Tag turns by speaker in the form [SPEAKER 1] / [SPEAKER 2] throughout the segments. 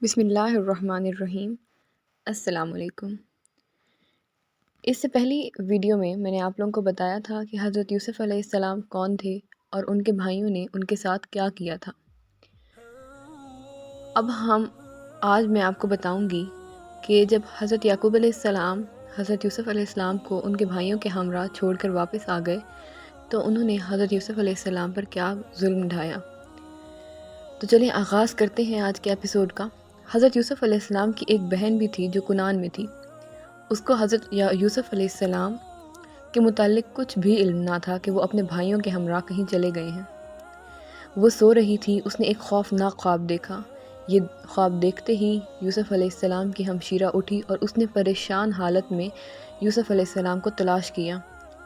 [SPEAKER 1] بسم اللہ الرحمن الرحیم۔ السلام علیکم۔ اس سے پہلی ویڈیو میں نے آپ لوگوں کو بتایا تھا کہ حضرت یوسف علیہ السلام کون تھے اور ان کے بھائیوں نے ان کے ساتھ کیا کیا تھا۔ اب آج میں آپ کو بتاؤں گی کہ جب حضرت یعقوب علیہ السلام حضرت یوسف علیہ السلام کو ان کے بھائیوں کے ہمراہ چھوڑ کر واپس آ گئے تو انہوں نے حضرت یوسف علیہ السلام پر کیا ظلم ڈھایا۔ تو چلیں آغاز کرتے ہیں آج کے ایپیسوڈ کا۔ حضرت یوسف علیہ السلام کی ایک بہن بھی تھی جو کنعان میں تھی۔ اس کو حضرت یوسف علیہ السلام کے متعلق کچھ بھی علم نہ تھا کہ وہ اپنے بھائیوں کے ہمراہ کہیں چلے گئے ہیں۔ وہ سو رہی تھی، اس نے ایک خوفناک خواب دیکھا۔ یہ خواب دیکھتے ہی یوسف علیہ السلام کی ہمشیرہ اٹھی اور اس نے پریشان حالت میں یوسف علیہ السلام کو تلاش کیا۔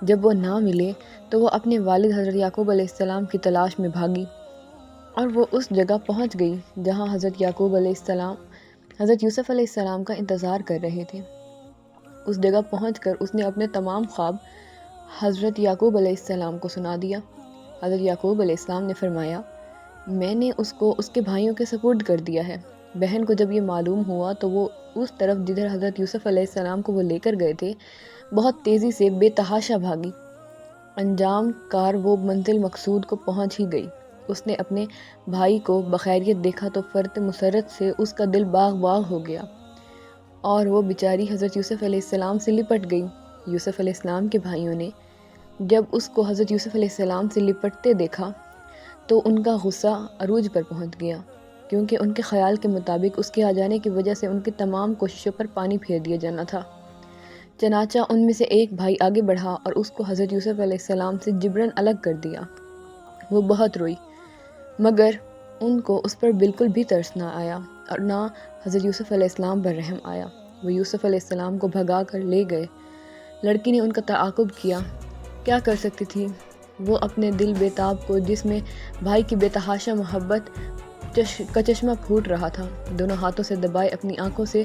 [SPEAKER 1] جب وہ نہ ملے تو وہ اپنے والد حضرت یعقوب علیہ السلام کی تلاش میں بھاگی اور وہ اس جگہ پہنچ گئی جہاں حضرت یعقوب علیہ السلام حضرت یوسف علیہ السلام کا انتظار کر رہے تھے۔ اس جگہ پہنچ کر اس نے اپنے تمام خواب حضرت یعقوب علیہ السلام کو سنا دیا۔ حضرت یعقوب علیہ السلام نے فرمایا، میں نے اس کو اس کے بھائیوں کے سپرد کر دیا ہے۔ بہن کو جب یہ معلوم ہوا تو وہ اس طرف جدھر حضرت یوسف علیہ السلام کو وہ لے کر گئے تھے بہت تیزی سے بے تحاشا بھاگی۔ انجام کار وہ منزل مقصود کو پہنچ ہی گئی۔ اس نے اپنے بھائی کو بخیریت دیکھا تو فرط مسرت سے اس کا دل باغ باغ ہو گیا اور وہ بیچاری حضرت یوسف علیہ السلام سے لپٹ گئی۔ یوسف علیہ السلام کے بھائیوں نے جب اس کو حضرت یوسف علیہ السلام سے لپٹتے دیکھا تو ان کا غصہ عروج پر پہنچ گیا، کیونکہ ان کے خیال کے مطابق اس کے آ جانے کی وجہ سے ان کی تمام کوششوں پر پانی پھیر دیا جانا تھا۔ چنانچہ ان میں سے ایک بھائی آگے بڑھا اور اس کو حضرت یوسف علیہ السلام سے جبراً الگ کر دیا۔ وہ بہت روئی، مگر ان کو اس پر بالکل بھی ترس نہ آیا اور نہ حضرت یوسف علیہ السلام پر رحم آیا۔ وہ یوسف علیہ السلام کو بھگا کر لے گئے۔ لڑکی نے ان کا تعاقب کیا، کیا کر سکتی تھی وہ اپنے دل بیتاب کو جس میں بھائی کی بے تحاشا محبت کا چشمہ پھوٹ رہا تھا، دونوں ہاتھوں سے دبائے اپنی آنکھوں سے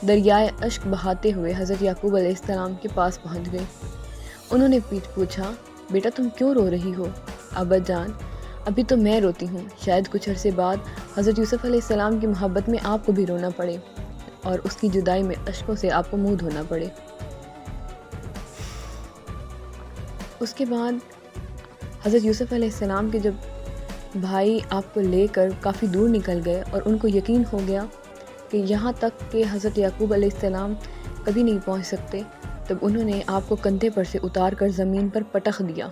[SPEAKER 1] دریائے اشک بہاتے ہوئے حضرت یعقوب علیہ السلام کے پاس پہنچ گئی۔ انہوں نے پوچھا، بیٹا تم کیوں رو رہی ہو؟ ابا جان، ابھی تو میں روتی ہوں، شاید کچھ عرصے بعد حضرت یوسف علیہ السلام کی محبت میں آپ کو بھی رونا پڑے اور اس کی جدائی میں اشکوں سے آپ کو منہ دھونا پڑے۔ اس کے بعد حضرت یوسف علیہ السلام کے جب بھائی آپ کو لے کر کافی دور نکل گئے اور ان کو یقین ہو گیا کہ یہاں تک کہ حضرت یعقوب علیہ السلام کبھی نہیں پہنچ سکتے، تب انہوں نے آپ کو کندھے پر سے اتار کر زمین پر پٹخ دیا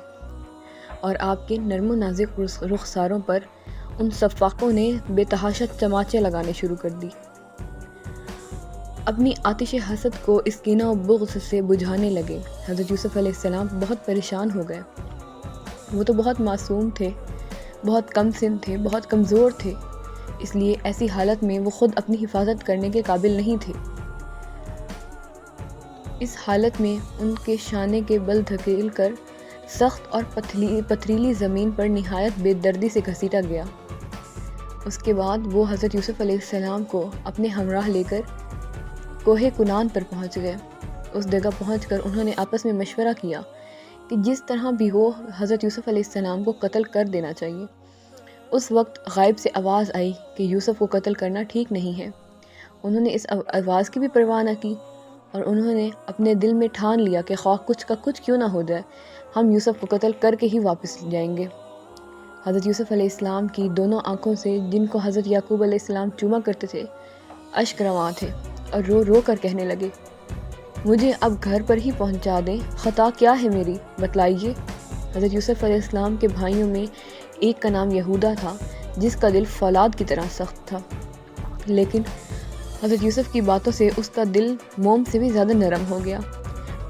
[SPEAKER 1] اور آپ کے نرم و نازک رخساروں پر ان سفاقوں نے بے تحاشا چماچے لگانے شروع کر دی۔ اپنی آتش حسد کو اس کینہ و بغض سے بجھانے لگے۔ حضرت یوسف علیہ السلام بہت پریشان ہو گئے۔ وہ تو بہت معصوم تھے، بہت کم سن تھے، بہت کمزور تھے، اس لیے ایسی حالت میں وہ خود اپنی حفاظت کرنے کے قابل نہیں تھے۔ اس حالت میں ان کے شانے کے بل دھکیل کر سخت اور پتھریلی زمین پر نہایت بے دردی سے گھسیٹا گیا۔ اس کے بعد وہ حضرت یوسف علیہ السلام کو اپنے ہمراہ لے کر کوہ کنعان پر پہنچ گئے۔ اس جگہ پہنچ کر انہوں نے آپس میں مشورہ کیا کہ جس طرح بھی ہو حضرت یوسف علیہ السلام کو قتل کر دینا چاہیے۔ اس وقت غائب سے آواز آئی کہ یوسف کو قتل کرنا ٹھیک نہیں ہے۔ انہوں نے اس آواز کی بھی پرواہ نہ کی اور انہوں نے اپنے دل میں ٹھان لیا کہ خواہ کچھ کا کچھ کیوں نہ ہو جائے، ہم یوسف کو قتل کر کے ہی واپس جائیں گے۔ حضرت یوسف علیہ السلام کی دونوں آنکھوں سے، جن کو حضرت یعقوب علیہ السلام چوما کرتے تھے، اشک رواں تھے اور رو رو کر کہنے لگے، مجھے اب گھر پر ہی پہنچا دیں، خطا کیا ہے میری، بتلائیے۔ حضرت یوسف علیہ السلام کے بھائیوں میں ایک کا نام یہودا تھا جس کا دل فولاد کی طرح سخت تھا، لیکن حضرت یوسف کی باتوں سے اس کا دل موم سے بھی زیادہ نرم ہو گیا۔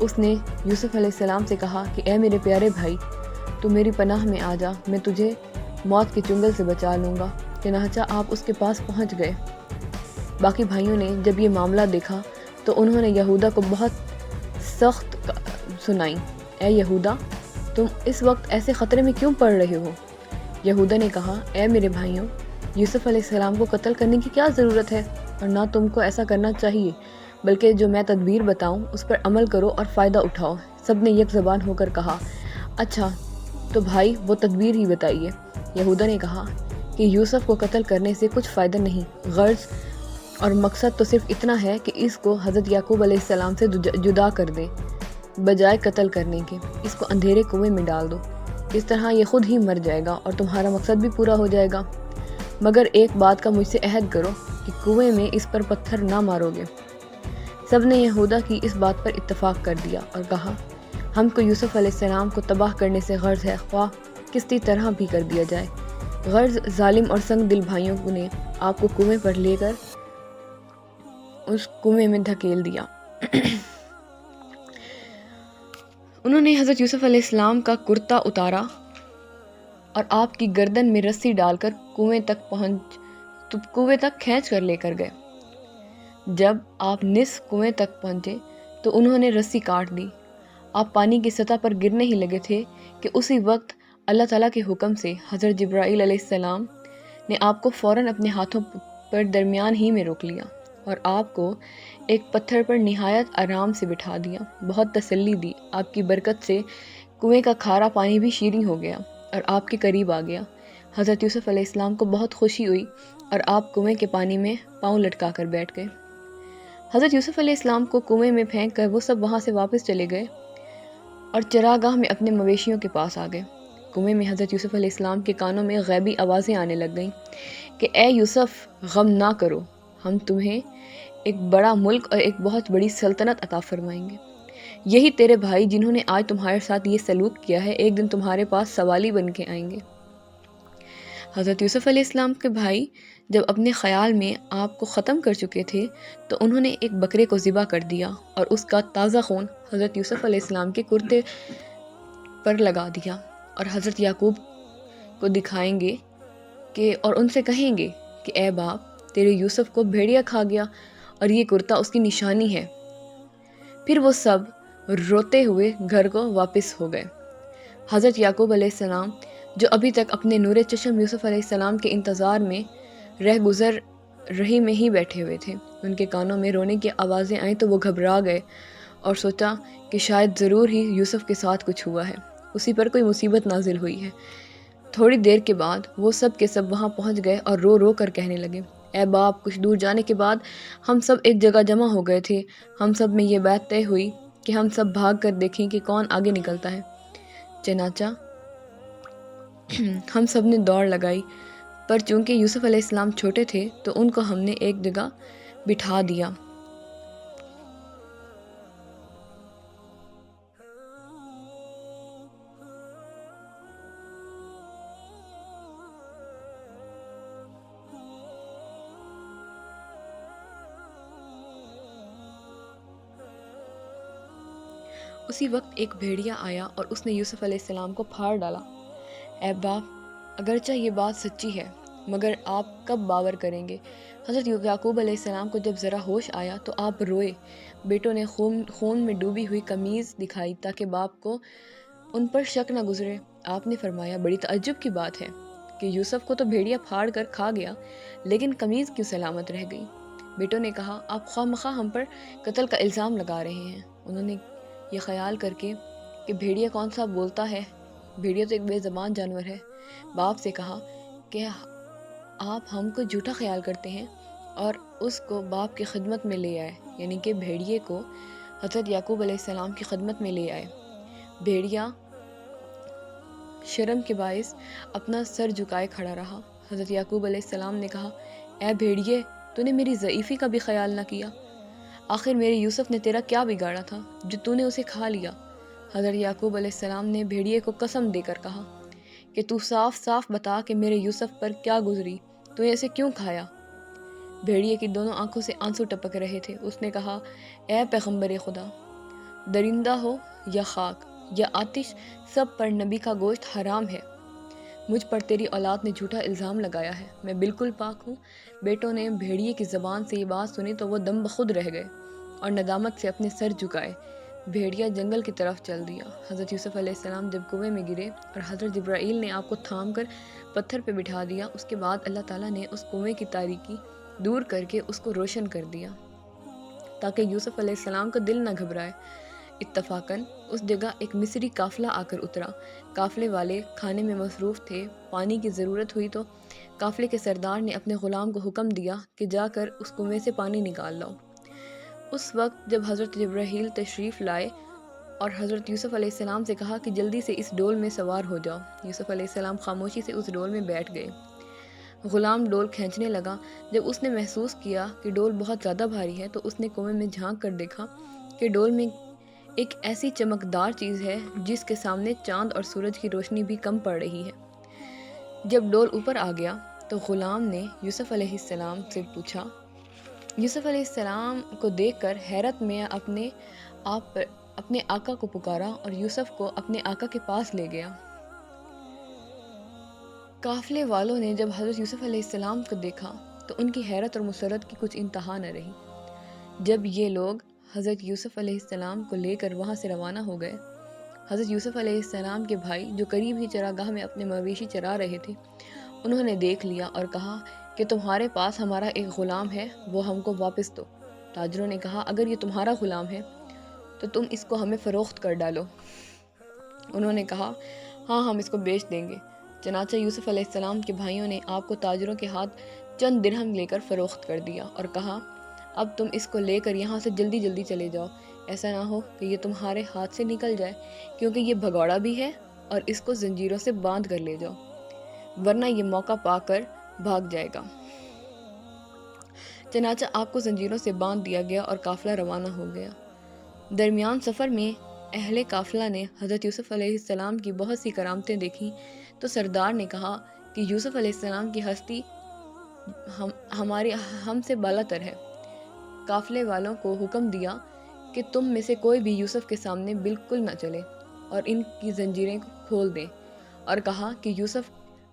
[SPEAKER 1] اس نے یوسف علیہ السلام سے کہا کہ اے میرے پیارے بھائی، تو میری پناہ میں آ جا، میں تجھے موت کے چنگل سے بچا لوں گا۔ چنانچہ آپ اس کے پاس پہنچ گئے۔ باقی بھائیوں نے جب یہ معاملہ دیکھا تو انہوں نے یہودا کو بہت سخت سنائی، اے یہودا، تم اس وقت ایسے خطرے میں کیوں پڑ رہے ہو؟ یہودا نے کہا، اے میرے بھائیوں، یوسف علیہ السلام کو قتل کرنے کی کیا ضرورت ہے، اور نہ تم کو ایسا کرنا چاہیے، بلکہ جو میں تدبیر بتاؤں اس پر عمل کرو اور فائدہ اٹھاؤ۔ سب نے یک زبان ہو کر کہا، اچھا تو بھائی وہ تدبیر ہی بتائیے۔ یہودا نے کہا کہ یوسف کو قتل کرنے سے کچھ فائدہ نہیں، غرض اور مقصد تو صرف اتنا ہے کہ اس کو حضرت یعقوب علیہ السلام سے جدا کر دیں، بجائے قتل کرنے کے اس کو اندھیرے کنویں میں ڈال دو، اس طرح یہ خود ہی مر جائے گا اور تمہارا مقصد بھی پورا ہو جائے گا، مگر ایک بات کا مجھ سے عہد کرو کہ کنویں میں اس پر پتھر نہ مارو گے۔ سب نے یہودا کی اس بات پر اتفاق کر دیا اور کہا، ہم کو یوسف علیہ السلام کو تباہ کرنے سے غرض ہے، خواہ کسی طرح بھی کر دیا جائے۔ غرض ظالم اور سنگ دل بھائیوں نے آپ کو کنویں پر لے کر اس کنویں میں دھکیل دیا۔ انہوں نے حضرت یوسف علیہ السلام کا کرتا اتارا اور آپ کی گردن میں رسی ڈال کر کنویں تک کھینچ کر لے کر گئے۔ جب آپ نصف کنویں تک پہنچے تو انہوں نے رسی کاٹ دی۔ آپ پانی کی سطح پر گرنے ہی لگے تھے کہ اسی وقت اللہ تعالیٰ کے حکم سے حضرت جبرائیل علیہ السلام نے آپ کو فوراً اپنے ہاتھوں پر درمیان ہی میں روک لیا اور آپ کو ایک پتھر پر نہایت آرام سے بٹھا دیا، بہت تسلی دی۔ آپ کی برکت سے کنویں کا کھارا پانی بھی شیریں ہو گیا اور آپ کے قریب آ گیا۔ حضرت یوسف علیہ السلام کو بہت خوشی ہوئی اور آپ کنویں کے پانی میں پاؤں لٹکا کر بیٹھ گئے۔ حضرت یوسف علیہ السلام کو کنویں میں پھینک کر وہ سب وہاں سے واپس چلے گئے اور چراگاہ میں اپنے مویشیوں کے پاس آ گئے۔ کنویں میں حضرت یوسف علیہ السلام کے کانوں میں غیبی آوازیں آنے لگ گئیں کہ اے یوسف، غم نہ کرو، ہم تمہیں ایک بڑا ملک اور ایک بہت بڑی سلطنت عطا فرمائیں گے۔ یہی تیرے بھائی جنہوں نے آج تمہارے ساتھ یہ سلوک کیا ہے، ایک دن تمہارے پاس سوالی بن کے آئیں گے۔ حضرت یوسف علیہ السلام کے بھائی جب اپنے خیال میں آپ کو ختم کر چکے تھے تو انہوں نے ایک بکرے کو ذبح کر دیا اور اس کا تازہ خون حضرت یوسف علیہ السلام کے کرتے پر لگا دیا اور حضرت یعقوب کو دکھائیں گے اور ان سے کہیں گے کہ اے باپ، تیرے یوسف کو بھیڑیا کھا گیا اور یہ کرتا اس کی نشانی ہے۔ پھر وہ سب روتے ہوئے گھر کو واپس ہو گئے۔ حضرت یعقوب علیہ السلام جو ابھی تک اپنے نور چشم یوسف علیہ السلام کے انتظار میں گزر رہی میں ہی بیٹھے ہوئے تھے۔ ان کے کانوں میں رونے کی آوازیں آئیں تو وہ گھبرا گئے اور سوچا کہ شاید ضرور ہی یوسف کے ساتھ کچھ ہوا ہے، اسی پر کوئی مصیبت نازل ہوئی ہے۔ تھوڑی دیر کے بعد وہ سب کے سب وہاں پہنچ گئے اور رو رو کر کہنے لگے، اے باپ، کچھ دور جانے کے بعد ہم سب ایک جگہ جمع ہو گئے تھے۔ ہم سب میں یہ بات طے ہوئی کہ ہم سب بھاگ کر دیکھیں کہ کون آگے نکلتا ہے۔ چنانچہ ہم سب نے دوڑ لگائی، پر چونکہ یوسف علیہ السلام چھوٹے تھے تو ان کو ہم نے ایک جگہ بٹھا دیا۔ اسی وقت ایک بھیڑیا آیا اور اس نے یوسف علیہ السلام کو پھاڑ ڈالا۔ اے باپ، اگرچہ یہ بات سچی ہے، مگر آپ کب باور کریں گے؟ حضرت یعقوب علیہ السلام کو جب ذرا ہوش آیا تو آپ روئے۔ بیٹوں نے خون میں ڈوبی ہوئی قمیض دکھائی تاکہ باپ کو ان پر شک نہ گزرے۔ آپ نے فرمایا، بڑی تعجب کی بات ہے کہ یوسف کو تو بھیڑیا پھاڑ کر کھا گیا، لیکن قمیض کیوں سلامت رہ گئی؟ بیٹوں نے کہا، آپ خواہ مخواہ ہم پر قتل کا الزام لگا رہے ہیں۔ انہوں نے یہ خیال کر کے کہ بھیڑیا کون سا بولتا ہے، بھیڑیا تو ایک بے زبان جانور ہے، باپ سے کہا کہ آپ ہم کو جھوٹا خیال کرتے ہیں، اور اس کو باپ کی خدمت میں لے آئے، یعنی کہ بھیڑیے کو حضرت یعقوب علیہ السلام کی خدمت میں لے آئے۔ بھیڑیا شرم کے باعث اپنا سر جھکائے کھڑا رہا۔ حضرت یعقوب علیہ السلام نے کہا، اے بھیڑیے، تو نے میری ضعیفی کا بھی خیال نہ کیا؟ آخر میرے یوسف نے تیرا کیا بگاڑا تھا جو تو نے اسے کھا لیا؟ حضرت یعقوب علیہ السلام نے بھیڑیے کو قسم دے کر کہا کہ تو صاف صاف بتا کہ میرے یوسف پر کیا گزری، تو نے اسے کیوں کھایا؟ بھیڑیے کی دونوں آنکھوں سے آنسو ٹپک رہے تھے۔ اس نے کہا، اے پیغمبر خدا، درندہ ہو یا خاک یا آتش، سب پر نبی کا گوشت حرام ہے۔ مجھ پر تیری اولاد نے جھوٹا الزام لگایا ہے، میں بالکل پاک ہوں۔ بیٹوں نے بھیڑیے کی زبان سے یہ بات سنی تو وہ دم بخود رہ گئے اور ندامت سے اپنے سر جھکائے۔ بھیڑیا جنگل کی طرف چل دیا۔ حضرت یوسف علیہ السلام جب کنویں میں گرے اور حضرت جبرائیل نے آپ کو تھام کر پتھر پہ بٹھا دیا، اس کے بعد اللہ تعالیٰ نے اس کنویں کی تاریکی دور کر کے اس کو روشن کر دیا تاکہ یوسف علیہ السلام کا دل نہ گھبرائے۔ اتفاقاً اس جگہ ایک مصری قافلہ آ کر اترا۔ قافلے والے کھانے میں مصروف تھے۔ پانی کی ضرورت ہوئی تو قافلے کے سردار نے اپنے غلام کو حکم دیا کہ جا کر اس کنویں سے پانی نکال لاؤ۔ اس وقت جب حضرت جبرائیل تشریف لائے اور حضرت یوسف علیہ السلام سے کہا کہ جلدی سے اس ڈول میں سوار ہو جاؤ، یوسف علیہ السلام خاموشی سے اس ڈول میں بیٹھ گئے۔ غلام ڈول کھینچنے لگا۔ جب اس نے محسوس کیا کہ ڈول بہت زیادہ بھاری ہے تو اس نے کنویں میں جھانک کر دیکھا کہ ڈول میں ایک ایسی چمکدار چیز ہے جس کے سامنے چاند اور سورج کی روشنی بھی کم پڑ رہی ہے۔ جب ڈول اوپر آ گیا تو غلام نے یوسف علیہ السلام سے پوچھا۔ یوسف علیہ السلام کو دیکھ کر حیرت میں اپنے آقا کو پکارا اور یوسف کو اپنے آقا کے پاس لے گیا۔ قافلے والوں نے جب حضرت یوسف علیہ السلام کو دیکھا تو ان کی حیرت اور مسرت کی کچھ انتہا نہ رہی۔ جب یہ لوگ حضرت یوسف علیہ السلام کو لے کر وہاں سے روانہ ہو گئے، حضرت یوسف علیہ السلام کے بھائی جو قریب ہی چراگاہ میں اپنے مویشی چرا رہے تھے، انہوں نے دیکھ لیا اور کہا کہ تمہارے پاس ہمارا ایک غلام ہے، وہ ہم کو واپس دو۔ تاجروں نے کہا اگر یہ تمہارا غلام ہے تو تم اس کو ہمیں فروخت کر ڈالو۔ انہوں نے کہا ہاں ہم اس کو بیچ دیں گے۔ چنانچہ یوسف علیہ السلام کے بھائیوں نے آپ کو تاجروں کے ہاتھ چند درہم لے کر فروخت کر دیا اور کہا اب تم اس کو لے کر یہاں سے جلدی جلدی چلے جاؤ، ایسا نہ ہو کہ یہ تمہارے ہاتھ سے نکل جائے، کیونکہ یہ بھگوڑا بھی ہے، اور اس کو زنجیروں سے باندھ کر لے جاؤ، ورنہ یہ موقع پا کر بھاگ جائے گا۔ چنانچہ آپ کو زنجیروں سے باندھ دیا گیا اور قافلہ روانہ ہو گیا۔ درمیان سفر میں اہل قافلہ نے حضرت یوسف علیہ السلام کی بہت سی کرامتیں دیکھیں تو سردار نے کہا کہ یوسف علیہ السلام کی ہستی ہم سے بالا تر ہے۔ قافلے والوں کو حکم دیا کہ تم میں سے کوئی بھی یوسف کے سامنے بالکل نہ چلے اور ان کی زنجیریں کھول دیں، اور کہا کہ یوسف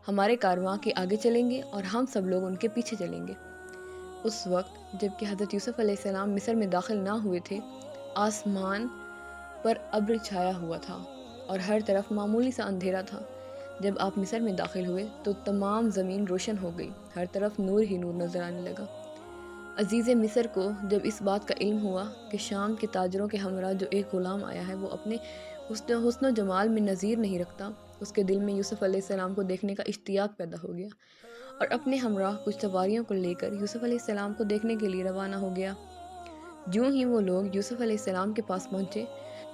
[SPEAKER 1] ہمارے کارواں کے آگے چلیں گے اور ہم سب لوگ ان کے پیچھے چلیں گے۔ اس وقت جب کہ حضرت یوسف علیہ السلام مصر میں داخل نہ ہوئے تھے، آسمان پر ابر چھایا ہوا تھا اور ہر طرف معمولی سا اندھیرا تھا۔ جب آپ مصر میں داخل ہوئے تو تمام زمین روشن ہو گئی، ہر طرف نور ہی نور نظر آنے لگا۔ عزیز مصر کو جب اس بات کا علم ہوا کہ شام کے تاجروں کے ہمراہ جو ایک غلام آیا ہے وہ اپنے حسن و جمال میں نظیر نہیں رکھتا، اس کے دل میں یوسف علیہ السلام کو دیکھنے کا اشتیاق پیدا ہو گیا اور اپنے ہمراہ کچھ سواریوں کو لے کر یوسف علیہ السلام کو دیکھنے کے لیے روانہ ہو گیا۔ جوں ہی وہ لوگ یوسف علیہ السلام کے پاس پہنچے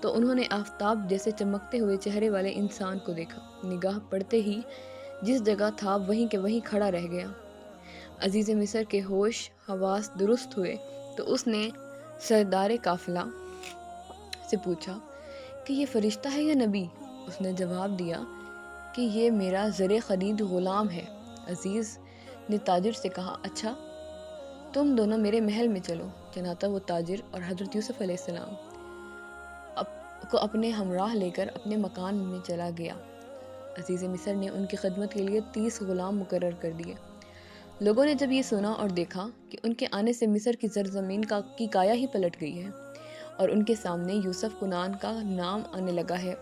[SPEAKER 1] تو انہوں نے آفتاب جیسے چمکتے ہوئے چہرے والے انسان کو دیکھا۔ نگاہ پڑتے ہی جس جگہ تھا وہیں کے وہیں کھڑا رہ گیا۔ عزیز مصر کے ہوش حواس درست ہوئے تو اس نے سردار قافلہ سے پوچھا کہ یہ فرشتہ ہے یا نبی؟ اس نے جواب دیا کہ یہ میرا زر خرید غلام ہے۔ عزیز نے تاجر سے کہا اچھا تم دونوں میرے محل میں چلو۔ چنانچہ وہ تاجر اور حضرت یوسف علیہ السلام کو اپنے ہمراہ لے کر اپنے مکان میں چلا گیا۔ عزیز مصر نے ان کی خدمت کے لیے 30 غلام مقرر کر دیے۔ لوگوں نے جب یہ سنا اور دیکھا کہ ان کے آنے سے مصر کی زرزمین کی کایا ہی پلٹ گئی ہے اور ان کے سامنے یوسف کنان کا نام آنے لگا ہے،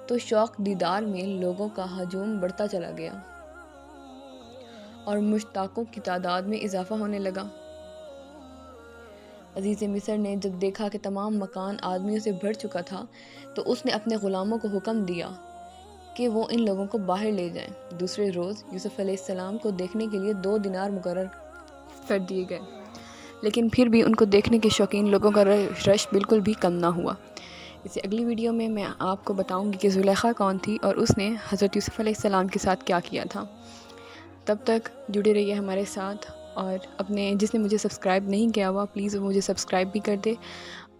[SPEAKER 1] تو شوق دیدار میں لوگوں کا ہجوم بڑھتا چلا گیا اور مشتاقوں کی تعداد میں اضافہ ہونے لگا۔ عزیز مصر نے جب دیکھا کہ تمام مکان آدمیوں سے بھر چکا تھا تو اس نے اپنے غلاموں کو حکم دیا کہ وہ ان لوگوں کو باہر لے جائیں۔ دوسرے روز یوسف علیہ السلام کو دیکھنے کے لیے 2 دینار مقرر کر دیے گئے، لیکن پھر بھی ان کو دیکھنے کے شوقین لوگوں کا رش بالکل بھی کم نہ ہوا۔ اسے اگلی ویڈیو میں آپ کو بتاؤں گی کہ زلیخا کون تھی اور اس نے حضرت یوسف علیہ السلام کے ساتھ کیا کیا تھا۔ تب تک جڑے رہیے ہمارے ساتھ، اور جس نے مجھے سبسکرائب نہیں کیا ہوا پلیز وہ مجھے سبسکرائب بھی کر دے،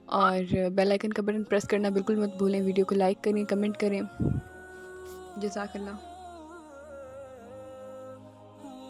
[SPEAKER 1] اور بیل آئیکن کا بٹن پریس کرنا بالکل مت بھولیں۔ ویڈیو کو لائک کریں، کمنٹ کریں۔ جزاک اللہ۔